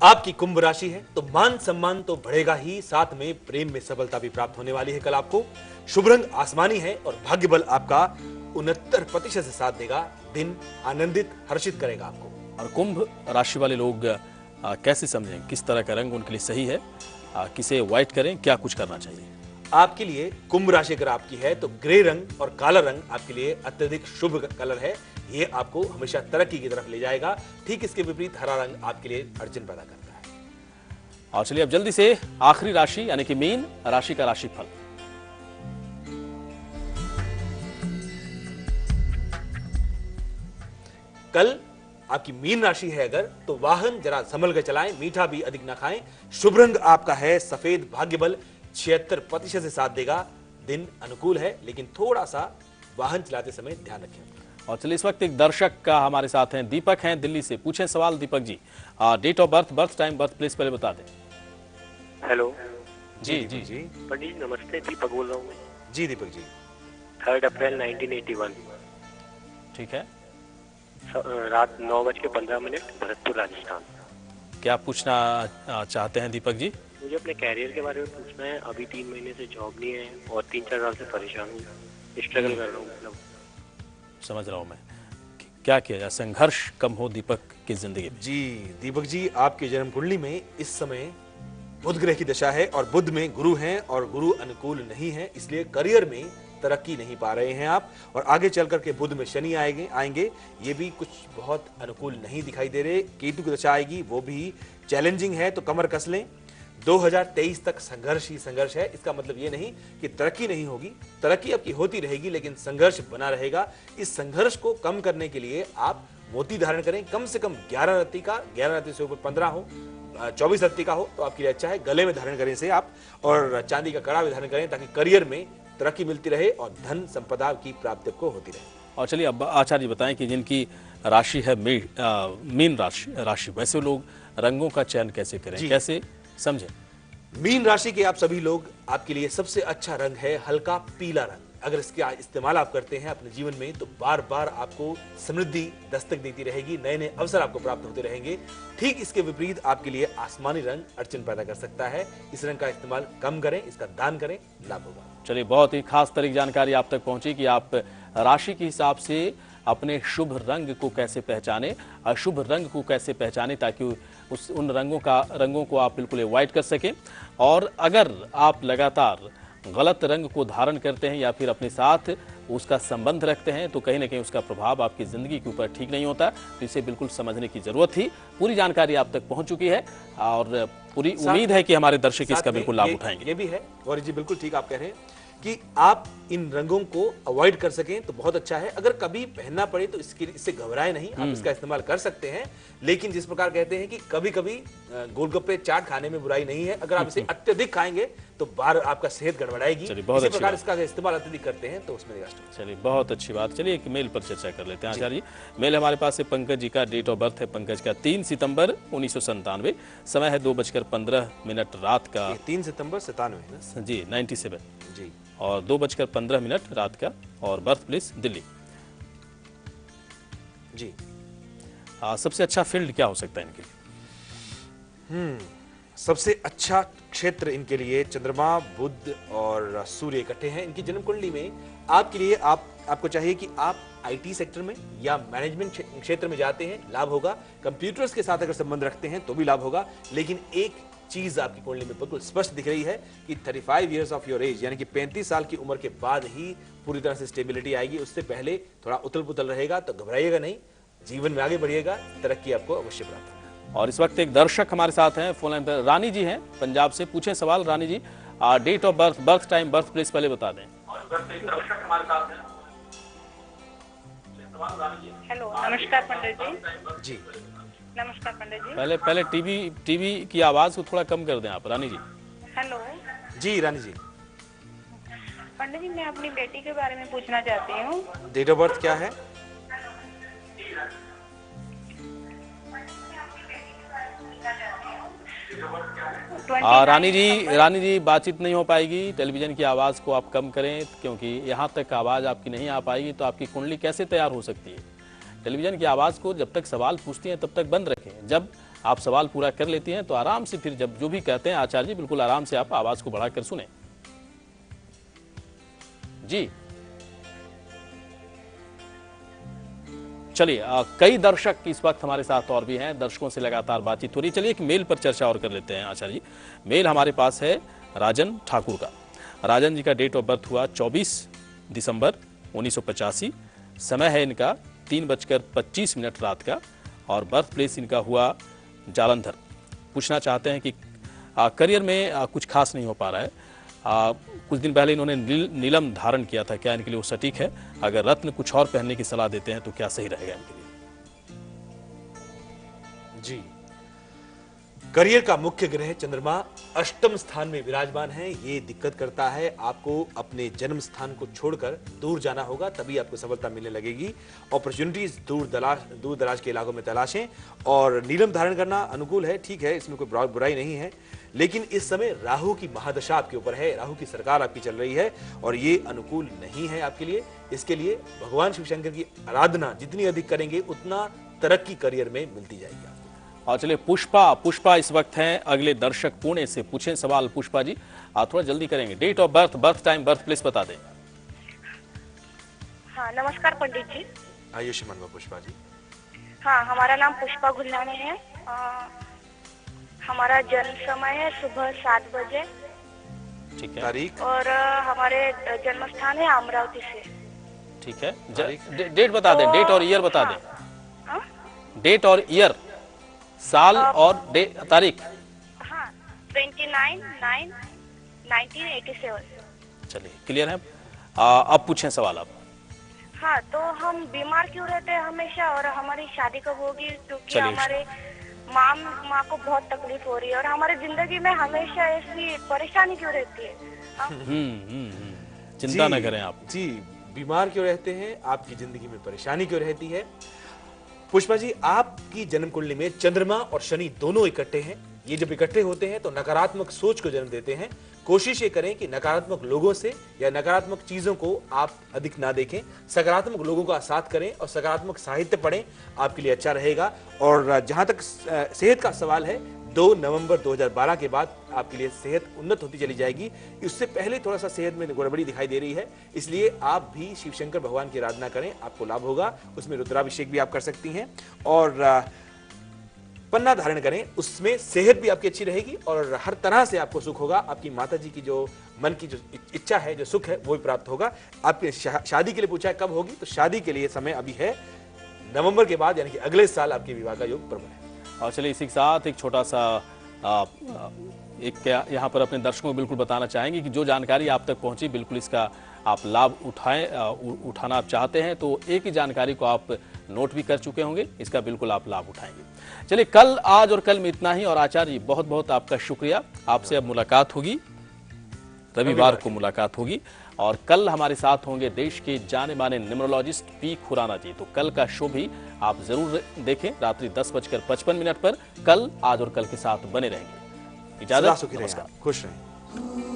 आपकी कुंभ राशि है तो मान सम्मान तो बढ़ेगा ही, साथ में प्रेम में सफलता भी प्राप्त होने वाली है कल आपको। शुभ रंग आसमानी है और भाग्य बल आपका 69% से साथ देगा। दिन आनंदित हर्षित करेगा आपको। और कुंभ राशि वाले लोग कैसे समझें किस तरह का रंग उनके लिए सही है, किसे अवॉइड करें, क्या कुछ करना चाहिए? आपके लिए कुंभ राशि अगर आपकी है तो ग्रे रंग और काला रंग आपके लिए अत्यधिक शुभ कलर है। ये आपको हमेशा तरक्की की तरफ ले जाएगा। ठीक इसके विपरीत हरा रंग आपके लिए अड़चन पैदा करता है। और चलिए अब जल्दी से आखिरी राशि यानी कि मीन राशि का राशिफल। कल आपकी मीन राशि है अगर तो वाहन जरा संभल कर चलाएं, मीठा भी अधिक ना खाएं। शुभ रंग आपका है सफेद, भाग्य बल 76% से साथ देगा। दिन अनुकूल है लेकिन थोड़ा सा वाहन चलाते समय ध्यान रखें। और चलिए इस वक्त एक दर्शक का हमारे साथ हैं, दीपक हैं दिल्ली से। पूछें सवाल Deepak ji. Date of birth, birth time, birth place पहले बता दें। हेलो जी जी जी पंडित जी नमस्ते, दीपक बोल रहा हूँ मैं। जी दीपक जी 3 अप्रैल 1981 ठीक है, रात 9:15 भरतपुर राजस्थान। क्या पूछना चाहते हैं दीपक जी? मुझे अपने कैरियर के बारे में पूछना है। अभी 3 महीने से जॉब नहीं है और 3-4 साल से परेशान हूँ, स्ट्रगल कर रहा हूँ। मतलब समझ रहा हूं मैं। क्या किया जाए, संघर्ष कम हो दीपक की जिंदगी में? जी दीपक जी आपके जन्म कुंडली में इस समय बुध ग्रह की दशा है और बुध में गुरु हैं और गुरु अनुकूल नहीं है, इसलिए करियर में तरक्की नहीं पा रहे हैं आप। और आगे चल करके बुध में शनि आएंगे, ये भी कुछ बहुत अनुकूल नहीं दिखाई दे रहे। केतु की दशा आएगी, वो भी चैलेंजिंग है, तो कमर कस लें। 2023 तक संघर्ष ही संघर्ष है। इसका मतलब ये नहीं कि तरक्की नहीं होगी, तरक्की आपकी होती रहेगी लेकिन संघर्ष बना रहेगा। इस संघर्ष को कम करने के लिए आप मोती धारण करें, कम से कम 11 रत्ती का, 11 रत्ती से ऊपर 15 हो, 24 रत्ती का हो तो आपके लिए अच्छा है। गले में धारण करें इसे आप, और चांदी का कड़ा भी धारण करें ताकि करियर में तरक्की मिलती रहे और धन संपदा की प्राप्ति को होती रहे। और चलिए अब आचार्य जी बताएं कि जिनकी राशि है मीन राशि, वैसे लोग रंगों का चयन कैसे करें, कैसे समझें? मीन राशि के आप सभी लोग, आपके लिए सबसे अच्छा रंग है हल्का पीला रंग। अगर इसका इस्तेमाल आप करते हैं अपने जीवन में तो बार बार आपको समृद्धि दस्तक देती रहेगी, नए नए अवसर आपको प्राप्त होते रहेंगे। ठीक इसके विपरीत आपके लिए आसमानी रंग अड़चन पैदा कर सकता है। इस रंग का इस्तेमाल कम करें, इसका दान करें, लाभ होगा। चलिए बहुत ही खास तरीके जानकारी आप तक पहुंची कि आप राशि के हिसाब से अपने शुभ रंग को कैसे पहचाने, अशुभ रंग को कैसे पहचाने, ताकि उन रंगों को आप बिल्कुल अवॉइड कर सकें। और अगर आप लगातार गलत रंग को धारण करते हैं या फिर अपने साथ उसका संबंध रखते हैं तो कहीं ना कहीं उसका प्रभाव आपकी जिंदगी के ऊपर ठीक नहीं होता। तो इसे बिल्कुल समझने की जरूरत थी। पूरी जानकारी आप तक पहुंच चुकी है और पूरी उम्मीद है कि हमारे दर्शक इसका बिल्कुल लाभ उठाएंगे। ये भी है गौरी जी, बिल्कुल ठीक आप कह रहे हैं कि आप इन रंगों को अवॉइड कर सकें तो बहुत अच्छा है। अगर कभी पहनना पड़े तो इससे घबराए नहीं, आप इसका इस्तेमाल कर सकते हैं। लेकिन जिस प्रकार कहते हैं कि कभी कभी गोलगप्पे चाट खाने में बुराई नहीं है, अगर आप इसे अत्यधिक खाएंगे तो बार आपका सेहत गड़बड़ाएगी। इसी प्रकार इसका इसतेमाल अत्यधिक करते हैं तो उसमें निराश। चलिए बहुत अच्छी बात। चलिए एक मेल पर चर्चा कर लेते हैं आचार्य जी। मेल हमारे पास है, पंकज जी का डेट ऑफ बर्थ है पंकज का 3 सितंबर 1997, समय है 2:15 रात का। 3 सितंबर 97 जी 97 जी, और 2:15 रात का, और बर्थ प्लेस दिल्ली जी। सबसे अच्छा फील्ड क्या हो सकता है इनके लिए? सबसे अच्छा क्षेत्र इनके लिए चंद्रमा, बुध और सूर्य इकट्ठे हैं इनकी जन्म कुंडली में। आपके लिए आपको चाहिए कि आप आईटी सेक्टर में या मैनेजमेंट क्षेत्र में जाते हैं, लाभ होगा। कंप्यूटर्स के साथ अगर संबंध रखते हैं तो भी लाभ होगा। लेकिन एक चीज आपकी कुंडली में बिल्कुल स्पष्ट दिख रही है कि 35 इयर्स ऑफ योर एज यानी कि 35 साल की उम्र के बाद ही पूरी तरह से स्टेबिलिटी आएगी। उससे पहले थोड़ा उथल पुथल रहेगा, तो घबराइएगा नहीं, जीवन में आगे बढ़िएगा, तरक्की आपको अवश्य प्राप्त होगी। और इस वक्त एक दर्शक हमारे साथ हैं फोन लाइन पर, रानी जी हैं पंजाब से। पूछें सवाल Rani ji. Date of birth, birth time, birth place पहले बता दें। हेलो, नमस्कार पंडित जी। जी नमस्कार पंडित जी। पहले टीवी की आवाज को थोड़ा कम कर दें आप रानी जी। हेलो जी रानी जी, पंडित जी, मैं अपनी बेटी के बारे में पूछना चाहती हूँ। डेट ऑफ बर्थ क्या है? रानी जी बातचीत नहीं हो पाएगी। टेलीविजन की आवाज़ को आप कम करें, क्योंकि यहाँ तक आवाज़ आपकी नहीं आ पाएगी तो आपकी कुंडली कैसे तैयार हो सकती है। टेलीविजन की आवाज़ को जब तक सवाल पूछती हैं तब तक बंद रखें। जब आप सवाल पूरा कर लेती हैं तो आराम से फिर जब जो भी कहते हैं आचार्य जी बिल्कुल आराम से आप आवाज को बढ़ाकर सुने। जी चलिए, कई दर्शक इस वक्त हमारे साथ और भी हैं, दर्शकों से लगातार बातचीत हो रही। चलिए एक मेल पर चर्चा और कर लेते हैं आचार्य जी। मेल हमारे पास है राजन ठाकुर का। राजन जी का डेट ऑफ बर्थ हुआ 24 दिसंबर 1985। समय है इनका 3:25 रात का और बर्थ प्लेस इनका हुआ जालंधर। पूछना चाहते हैं कि करियर में कुछ खास नहीं हो पा रहा है। कुछ दिन पहले इन्होंने नीलम धारण किया था, क्या इनके लिए वो सटीक है? अगर रत्न कुछ और पहनने की सलाह देते हैं तो क्या सही रहेगा इनके लिए? जी, करियर का मुख्य ग्रह चंद्रमा अष्टम स्थान में विराजमान है। ये दिक्कत करता है। आपको अपने जन्म स्थान को छोड़कर दूर जाना होगा, तभी आपको सफलता मिलने लगेगी। अपॉर्चुनिटीज दूर दराज के इलाकों में तलाशें। और नीलम धारण करना अनुकूल है, ठीक है, इसमें कोई बुराई नहीं है। लेकिन इस समय राहु की महादशा आपके ऊपर है, राहु की सरकार आपकी चल रही है और ये अनुकूल नहीं है आपके लिए। इसके लिए भगवान शिव शंकर की आराधना जितनी अधिक करेंगे उतना तरक्की करियर में मिलती जाएगी आपको। और चलिए पुष्पा इस वक्त हैं अगले दर्शक पुणे से। पूछें सवाल पुष्पा जी, आप थोड़ा जल्दी करेंगे। Date of birth, birth time, birth place बता दें। हाँ नमस्कार पंडित जी। आयुष्मान पुष्पा जी। हाँ हमारा नाम पुष्पा गुल्लाने है। हमारा जन्म समय है सुबह 7 बजे। ठीक है। तारीख और हमारे जन्म स्थान है अमरावती से। ठीक है। डेट बता दें, डेट और ईयर बता दें। डेट और ईयर, साल और तारीख। हाँ 29/9/1987। चलिए क्लियर है। अब पूछें सवाल आप। हाँ तो हम बीमार क्यों रहते हैं हमेशा और हमारी शादी कब होगी? क्योंकि हमारे माँ को बहुत तकलीफ हो रही है और हमारी जिंदगी में हमेशा ऐसी परेशानी क्यों रहती है? चिंता न करें आप जी। बीमार क्यों रहते हैं, आपकी जिंदगी में परेशानी क्यों रहती है? पुष्पा जी, आपकी जन्म कुंडली में चंद्रमा और शनि दोनों इकट्ठे हैं। ये जब इकट्ठे होते हैं तो नकारात्मक सोच को जन्म देते हैं। कोशिश ये करें कि नकारात्मक लोगों से या नकारात्मक चीजों को आप अधिक ना देखें, सकारात्मक लोगों का साथ करें और सकारात्मक साहित्य पढ़ें, आपके लिए अच्छा रहेगा। और जहां तक सेहत का सवाल है, 2 नवंबर 2012 के बाद आपके लिए सेहत उन्नत होती चली जाएगी। उससे पहले थोड़ा सा सेहत में गड़बड़ी दिखाई दे रही है, इसलिए आप भी शिव शंकर भगवान की आराधना करें, आपको लाभ होगा। उसमें रुद्राभिषेक भी आप कर सकती हैं और पन्ना धारण करें, उसमें सेहत भी आपकी अच्छी रहेगी और हर तरह से आपको सुख होगा। आपकी माता जी की जो मन की जो इच्छा है, जो सुख है, वो भी प्राप्त होगा। आपकी शादी के लिए पूछा है कब होगी, तो शादी के लिए समय अभी है नवंबर के बाद, यानी कि अगले साल आपके विवाह का योग प्रबल है। और चलिए इसी के साथ एक छोटा सा यहाँ पर अपने दर्शकों को बिल्कुल बताना चाहेंगे कि जो जानकारी आप तक पहुंची बिल्कुल इसका आप लाभ उठाना आप चाहते हैं तो एक ही जानकारी को आप नोट भी कर चुके होंगे, इसका बिल्कुल आप लाभ उठाएंगे। चलिए कल, आज और कल में इतना ही। और आचार्य जी बहुत बहुत आपका शुक्रिया। आपसे अब मुलाकात होगी, रविवार को मुलाकात होगी। और कल हमारे साथ होंगे देश के जाने माने न्यूमरोलॉजिस्ट पी खुराना जी। तो कल का शो भी आप जरूर देखें रात्रि 10:55 पर। कल, आज और कल के साथ बने रहेंगे। इजाजत, नमस्कार, खुश रहें।